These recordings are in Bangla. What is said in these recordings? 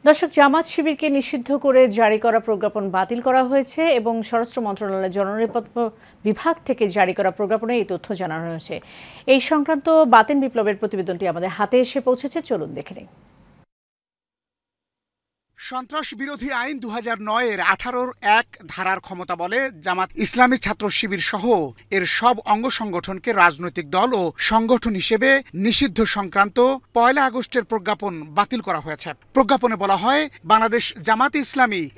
দর্শক, জামাত শিবিরকে নিষিদ্ধ করে জারি করা প্রজ্ঞাপন বাতিল করা হয়েছে এবং স্বরাষ্ট্র মন্ত্রণালয়ের জননিরাপত্তা বিভাগ থেকে জারি করা প্রজ্ঞাপনে এই তথ্য জানানো হয়েছে। এই সংক্রান্ত বাতিল বিপ্লবের প্রতিবেদনটি আমাদের হাতে এসে পৌঁছেছে, চলুন দেখে নিই। সন্ত্রাস বিরোধী আইন 2009-এর 18-1 ধারার ক্ষমতা বলে জামাত ইসলামী ছাত্র শিবির সহ এর সব অঙ্গ সংগঠনকে রাজনৈতিক দল ও সংগঠন হিসেবে নিষিদ্ধ সংক্রান্ত 1 আগস্টের প্রজ্ঞাপন বাতিল করা হয়েছে। প্রজ্ঞাপনে বলা হয়, বাংলাদেশ জামাত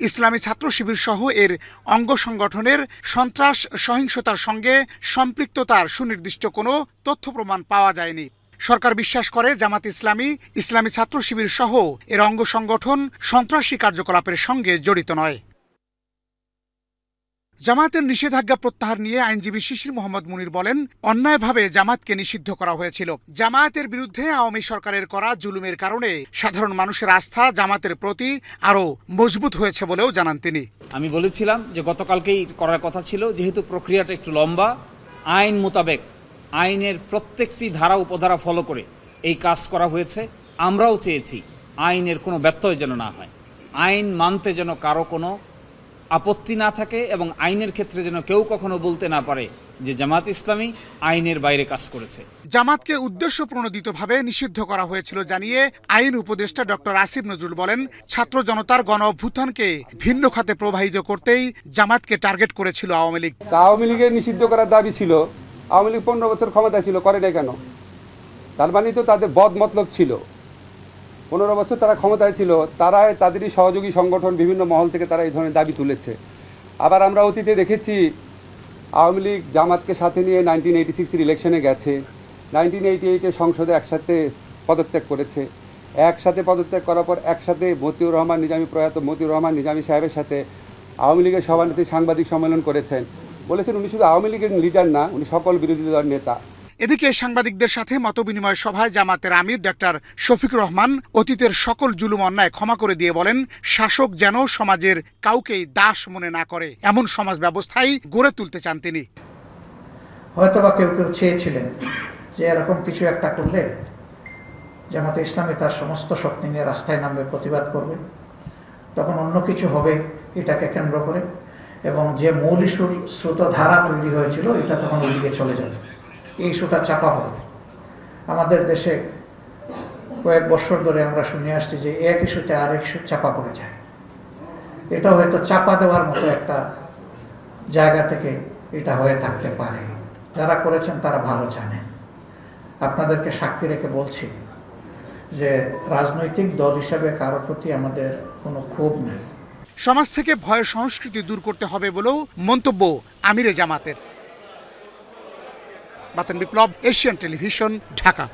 ইসলামী ছাত্র শিবির সহ এর অঙ্গ সংগঠনের সন্ত্রাস সহিংসতার সঙ্গে সম্পৃক্ততার সুনির্দিষ্ট কোনো তথ্য প্রমাণ পাওয়া যায়নি। সরকার বিশ্বাস করে জামাত ইসলামী ছাত্র শিবির সহ এর অঙ্গ সংগঠন সন্ত্রাসী কার্যকলাপের সঙ্গে জড়িত নয়। জামাতের নিষেধাজ্ঞা প্রত্যাহার নিয়ে আইনজীবী শিশির মোহাম্মদ মুনির বলেন, অন্যায়ভাবে জামাতকে নিষিদ্ধ করা হয়েছিল। জামায়াতের বিরুদ্ধে আওয়ামী সরকারের করা জুলুমের কারণে সাধারণ মানুষের আস্থা জামাতের প্রতি আরও মজবুত হয়েছে বলেও জানান তিনি। আমি বলেছিলাম যে গতকালকেই করার কথা ছিল, যেহেতু প্রক্রিয়াটা একটু লম্বা, আইন মোতাবেক আইনের প্রত্যেকটি ধারা উপধারা ফলো করে এই কাজ করা হয়েছে। আমরাও চেয়েছি আইনের কোনো ব্যত্যয় যেন না হয়, আইন মানতে যেন কারো কোনো আপত্তি না থাকে এবং আইনের ক্ষেত্রে যেন কেউ কখনো বলতে না পারে যে জামাত ইসলামী আইনের বাইরে কাজ করেছে। জামাতকে উদ্দেশ্য প্রণোদিতভাবে নিষিদ্ধ করা হয়েছিল জানিয়ে আইন উপদেষ্টা ডক্টর আসিফ নজরুল বলেন, ছাত্র জনতার গণ অভ্যুত্থানকে ভিন্ন খাতে প্রবাহিত করতেই জামাতকে টার্গেট করেছিল আওয়ামী লীগ। আওয়ামী লীগের নিষিদ্ধ করার দাবি ছিল, আওয়ামী লীগ 15 বছর ক্ষমতায় ছিল, করে নাই কেন? তার মানে তো তাদের বদ মতলব ছিল। 15 বছর তারা ক্ষমতায় ছিল, তারা তাদেরই সহযোগী সংগঠন বিভিন্ন মহল থেকে তারা এই ধরনের দাবি তুলেছে। আবার আমরা অতীতে দেখেছি আওয়ামী লীগ জামাতকে সাথে নিয়ে 1986-এর ইলেকশনে গেছে, 1988-এ সংসদে একসাথে পদত্যাগ করেছে। একসাথে পদত্যাগ করার পর একসাথে প্রয়াত মতিউর রহমান নিজামী সাহেবের সাথে আওয়ামী লীগের সভানেত্রী সাংবাদিক সম্মেলন করেছেন। বলেছেন উনি শুধু আওয়ামী লীগের লিডার না, উনি সকল বিরোধী দলের নেতা। এদিকে সাংবাদিকদের সাথে মতবিনিময় সভায় জামাতের আমির ডাক্তার শফিকুর রহমান অতীতের সকল জুলুম অন্যায় ক্ষমা করে দিয়ে বলেন, শাসক যেন সমাজের কাউকেই দাস মনে না করে, এমন সমাজ ব্যবস্থাই গড়ে তুলতে চান তিনি। হয়তোবা কেউ কেউ চেয়েছিলেন যে এরকম কিছু একটা করলে জামাতে ইসলামী তার সমস্ত শক্তি নিয়ে রাস্তায় নামবে, প্রতিবাদ করবে, তখন অন্য কিছু হবে এটাকে কেন্দ্র করে, এবং যে মূল ইস্যুর স্রোতধারা তৈরি হয়েছিল এটা তখন ওইদিকে চলে যাবে। এই ইস্যুটা চাপা পড়ে। আমাদের দেশে কয়েক বছর ধরে আমরা শুনে আসছি যে এক ইস্যুতে আরেক ইস্যু চাপা পড়ে যায়। এটা হয়তো চাপা দেওয়ার মতো একটা জায়গা থেকে এটা হয়ে থাকতে পারে। যারা করেছেন তারা ভালো জানেন। আপনাদেরকে সাক্ষী রেখে বলছি যে রাজনৈতিক দল হিসাবে কারো প্রতি আমাদের কোনো ক্ষোভ নেই। সমাজ থেকে ভয় সংস্কৃতি দূর করতে হবে বলেও মন্তব্য আমিরে জামাতের। বাতেন বিপ্লব, এশিয়ান টেলিভিশন, ঢাকা।